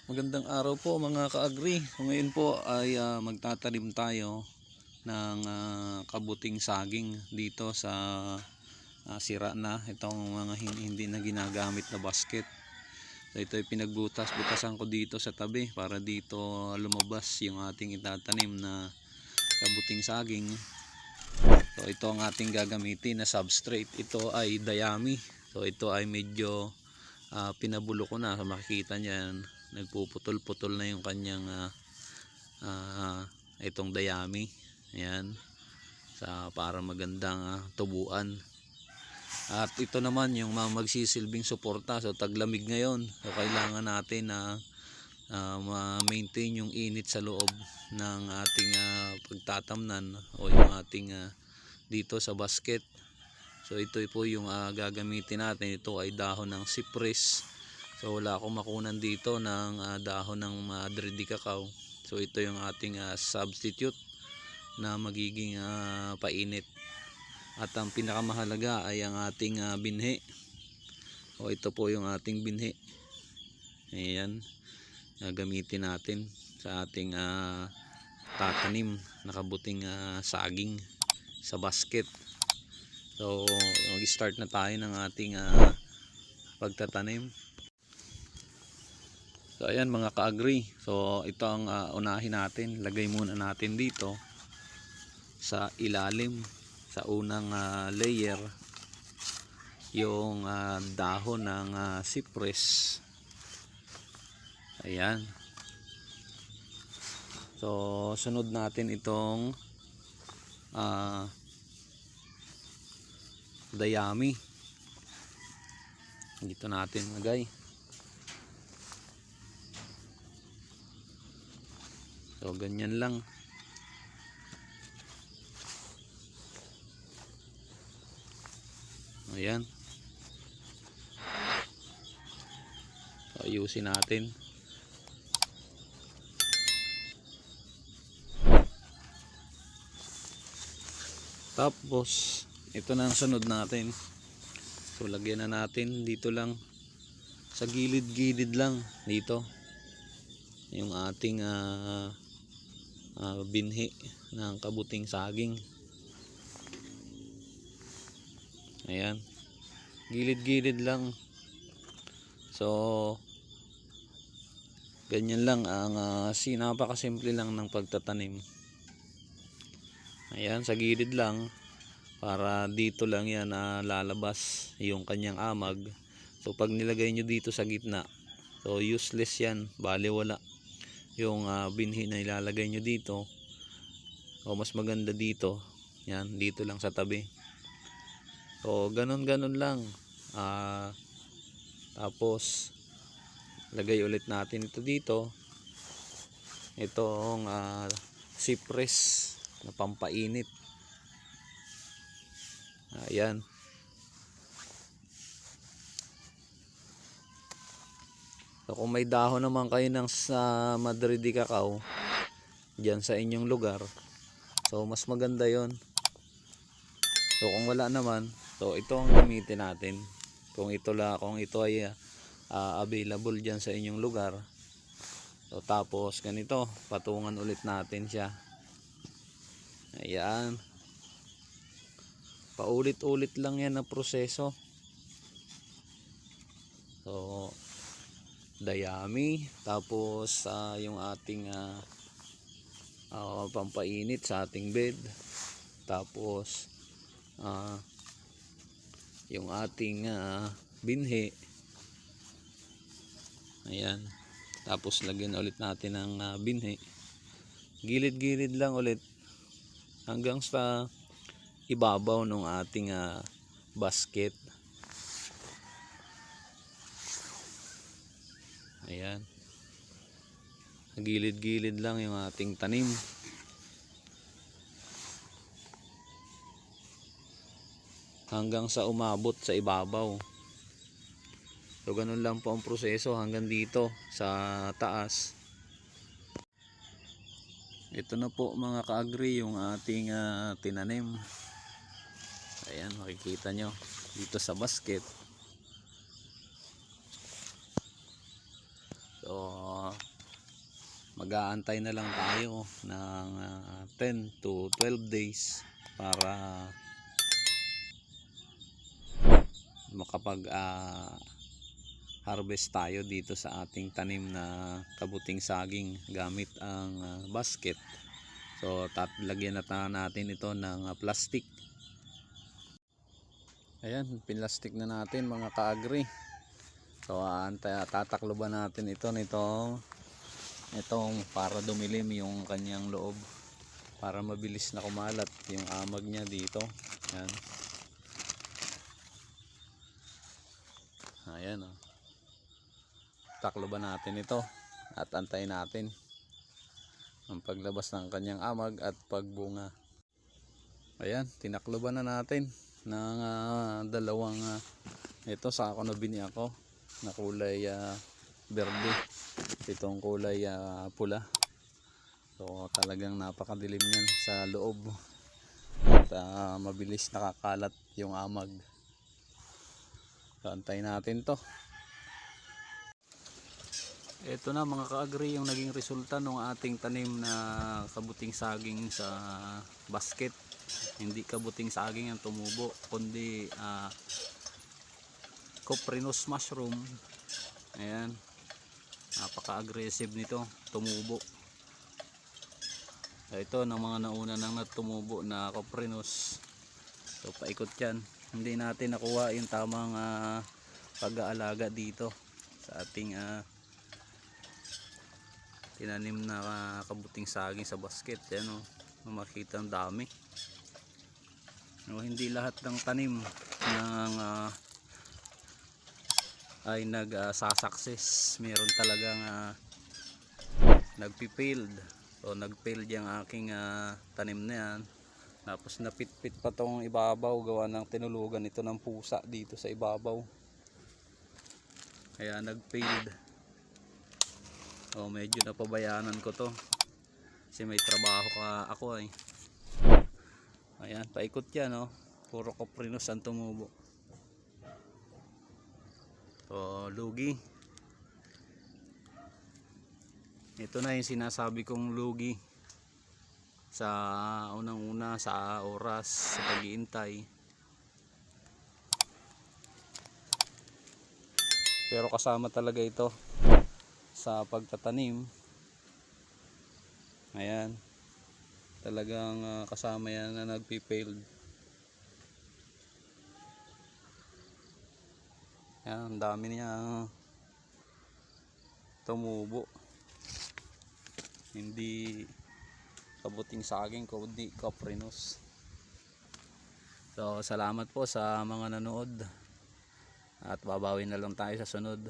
Magandang araw po mga ka-agri. So, ngayon po ay magtatanim tayo ng kabuting saging dito sa sira na itong mga hindi na ginagamit na basket. So ito ay butasan ko dito sa tabi para dito lumabas yung ating itatanim na kabuting saging. So ito ang ating gagamitin na substrate. Ito ay dayami. So ito ay medyo pinabulo ko na. So makikita niyan, nagpuputol-putol na yung kanyang itong dayami. Ayan, para magandang tubuan. At ito naman yung magsisilbing suporta. So taglamig ngayon, so kailangan natin na ma-maintain yung init sa loob ng ating pagtatamnan o yung ating dito sa basket. So ito po yung gagamitin natin. Ito ay dahon ng cypress. So wala akong makunan dito ng dahon ng Madre de Cacao. So ito yung ating substitute na magiging painit. At ang pinakamahalaga ay ang ating binhi. O ito po yung ating binhi. Ayan, gagamitin natin sa ating tatanim na kabuting saging sa basket. So mag-start na tayo ng ating pagtatanim. So ayan mga ka-agri, so ito ang unahin natin. Lagay muna natin dito sa ilalim, sa unang layer, yung dahon ng cypress. Ayan. So sunod natin itong dayami. Dito natin lagay. So ganyan lang. Ayan. So ayusin natin. Tapos ito na ang sunod natin. So lagyan na natin dito lang sa gilid-gilid lang dito yung ating binhi ng kabuting saging. Ayan, gilid-gilid lang. So ganyan lang ang napakasimple lang ng pagtatanim. Ayan, sa gilid lang, para dito lang yan lalabas yung kanyang amag. So pag nilagay nyo dito sa gitna, so useless yan, baliwala yung binhi na ilalagay nyo dito. O mas maganda dito, yan, dito lang sa tabi. So ganun lang. Tapos lagay ulit natin ito dito, itong cypress na pampainit. Ayan. So kung may dahon naman kayo ng sa Madre de Cacao dyan sa inyong lugar, so mas maganda yon. So kung wala naman, so ito ang gamitin natin. Kung ito ay available dyan sa inyong lugar, so tapos ganito, patungan ulit natin siya. Ayan, paulit-ulit lang yan na proseso. So dayami, tapos yung ating pampainit sa ating bed, tapos yung ating binhi. Ayan, tapos lagyan ulit natin ng binhi, gilid-gilid lang ulit hanggang sa ibabaw ng ating basket. Ayan, gilid-gilid lang yung ating tanim. Hanggang sa umabot sa ibabaw. So ganun lang po ang proseso hanggang dito sa taas. Ito na po mga ka-agri yung ating tinanim. Ayan, makikita nyo dito sa basket. So mag-aantay na lang tayo ng 10 to 12 days para makapag harvest tayo dito sa ating tanim na kabuting saging gamit ang basket. So lagyan natin ito ng plastic. Ayan, pinlastic na natin mga ka-agri. So tatakloban natin itong para dumilim yung kanyang loob, para mabilis na kumalat yung amag niya dito. Ayan. Ayan o. Takloban natin ito at antayin natin ang paglabas ng kanyang amag at pagbunga. Ayan, tinakloban na natin ng dalawang ito sa ako na bini ako na kulay berde, itong kulay pula. So talagang napakadilim yan sa loob at mabilis nakakalat yung amag. So antayin natin to. Ito na mga ka-agri yung naging resulta ng ating tanim na kabuting saging sa basket. Hindi kabuting saging ang tumubo, kundi coprinus mushroom. Ayan, napaka-aggressive nito, tumubo. Ito ng mga nauna nang tumubo na coprinus. So paikot yan. Hindi natin nakuha yung tamang pag-aalaga dito sa ating tinanim na kabuting saging sa basket. Yan o, makita ang dami. No, hindi lahat ng tanim ng ay nagsasucess. Meron talagang nagpi-failed. So nag-failed yung aking tanim na yan. Tapos napitpit pa tong ibabaw, gawa ng tinulugan ito ng pusa dito sa ibabaw. Kaya nag-failed. Oh, medyo napabayanan ko to kasi may trabaho ako eh. Ayan, paikot yan oh. Puro coprinus ang tumubo. So lugi. Ito na yung sinasabi kong lugi sa unang-una sa oras sa pag-iintay. Pero kasama talaga ito sa pagtatanim. Ayan, talagang kasama yan na nagpi-failed. Ayan, ang dami niya tumubo. Hindi kabuting saging, kundi coprinus. So salamat po sa mga nanood at babawi na lang tayo sa sunod.